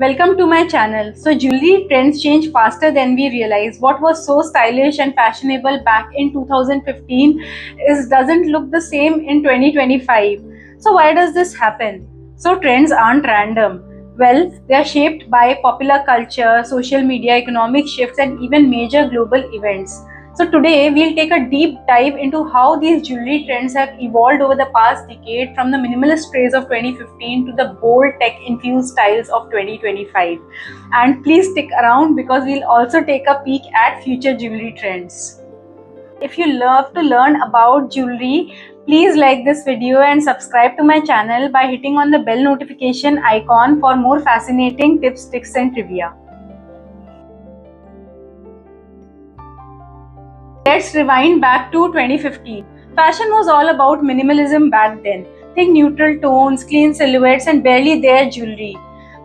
Welcome to my channel. So jewelry trends change faster than we realize. What was so stylish and fashionable back in 2015 doesn't look the same in 2025. So why does this happen? So trends aren't random. Well, they are shaped by popular culture, social media, economic shifts, and even major global events. So today we'll take a deep dive into how these jewelry trends have evolved over the past decade, from the minimalist craze of 2015 to the bold tech-infused styles of 2025. And please stick around because we'll also take a peek at future jewelry trends. If you love to learn about jewelry, please like this video and subscribe to my channel by hitting on the bell notification icon for more fascinating tips, tricks and trivia. Let's rewind back to 2015. Fashion was all about minimalism back then. Think neutral tones, clean silhouettes, and barely there jewelry.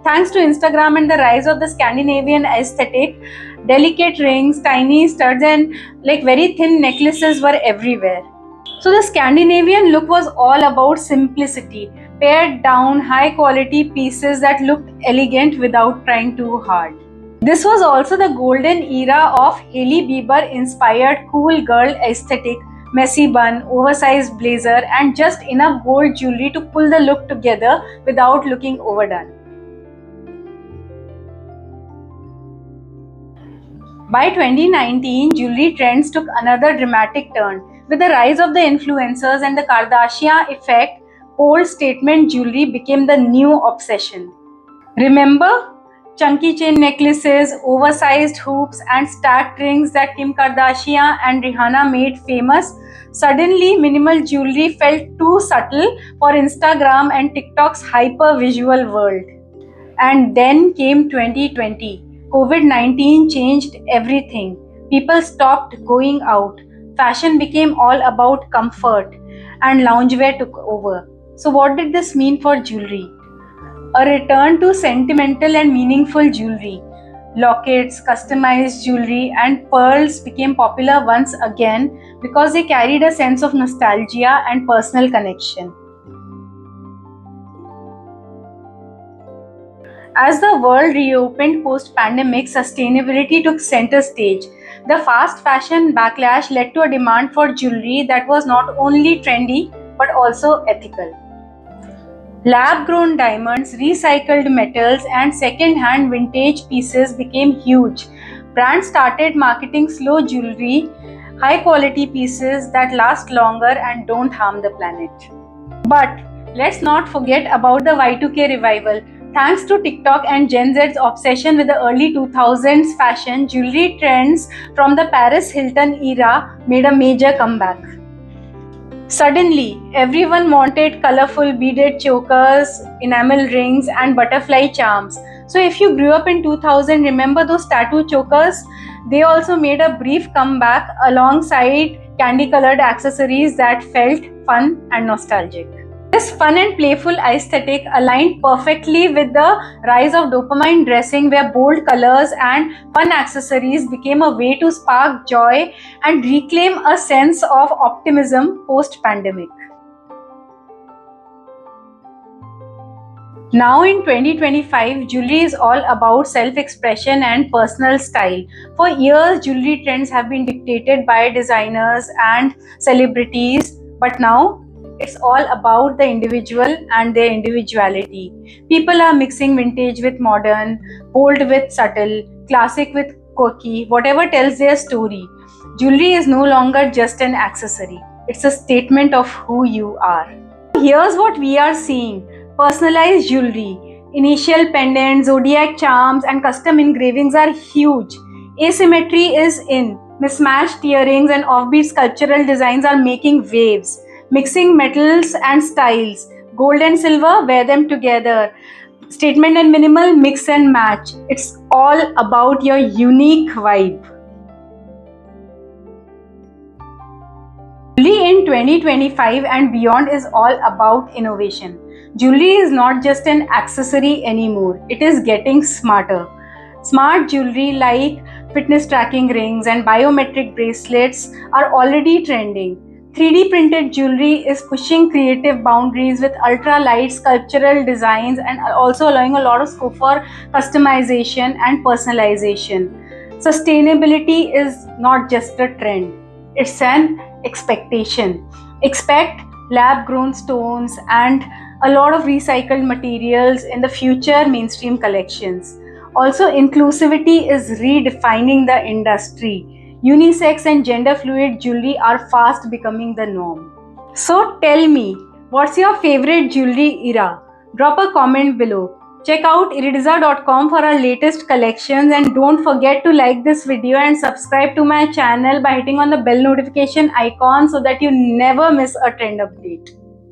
Thanks to Instagram and the rise of the Scandinavian aesthetic, delicate rings, tiny studs, and very thin necklaces were everywhere. So the Scandinavian look was all about simplicity, pared down, high quality pieces that looked elegant without trying too hard. This was also the golden era of Hailey Bieber inspired cool girl aesthetic, messy bun, oversized blazer, and just enough gold jewelry to pull the look together without looking overdone. By 2019, jewelry trends took another dramatic turn. With the rise of the influencers and the Kardashian effect, bold statement jewelry became the new obsession. Remember? Chunky chain necklaces, oversized hoops, and stacked rings that Kim Kardashian and Rihanna made famous. Suddenly, minimal jewelry felt too subtle for Instagram and TikTok's hyper visual world. And then came 2020. COVID-19 changed everything. People stopped going out. Fashion became all about comfort, and loungewear took over. So, what did this mean for jewelry? A return to sentimental and meaningful jewelry. Lockets, customized jewelry, and pearls became popular once again because they carried a sense of nostalgia and personal connection. As the world reopened post-pandemic, sustainability took center stage. The fast fashion backlash led to a demand for jewelry that was not only trendy but also ethical. Lab-grown diamonds, recycled metals, and second-hand vintage pieces became huge. Brands started marketing slow jewelry, high-quality pieces that last longer and don't harm the planet. But let's not forget about the Y2K revival. Thanks to TikTok and Gen Z's obsession with the early 2000s fashion, jewelry trends from the Paris Hilton era made a major comeback. Suddenly, everyone wanted colorful beaded chokers, enamel rings, and butterfly charms. So, if you grew up in 2000, remember those tattoo chokers? They also made a brief comeback alongside candy colored accessories that felt fun and nostalgic. This fun and playful aesthetic aligned perfectly with the rise of dopamine dressing, where bold colors and fun accessories became a way to spark joy and reclaim a sense of optimism post-pandemic. Now in 2025, jewelry is all about self-expression and personal style. For years, jewelry trends have been dictated by designers and celebrities, but now it's all about the individual and their individuality. People are mixing vintage with modern, bold with subtle, classic with quirky, whatever tells their story. Jewelry is no longer just an accessory. It's a statement of who you are. Here's what we are seeing. Personalized jewelry. Initial pendants, zodiac charms, and custom engravings are huge. Asymmetry is in. Mismatched earrings and offbeat sculptural designs are making waves. Mixing metals and styles. Gold and silver, wear them together. Statement and minimal, mix and match. It's all about your unique vibe. Jewelry in 2025 and beyond is all about innovation. Jewelry is not just an accessory anymore, it is getting smarter. Smart jewelry like fitness tracking rings and biometric bracelets are already trending. 3D printed jewelry is pushing creative boundaries with ultra light sculptural designs and also allowing a lot of scope for customization and personalization. Sustainability is not just a trend, it's an expectation. Expect lab grown stones and a lot of recycled materials in the future mainstream collections. Also, inclusivity is redefining the industry. Unisex and gender fluid jewelry are fast becoming the norm. So tell me, what's your favorite jewelry era? Drop a comment below. Check out iridiza.com for our latest collections and don't forget to like this video and subscribe to my channel by hitting on the bell notification icon so that you never miss a trend update.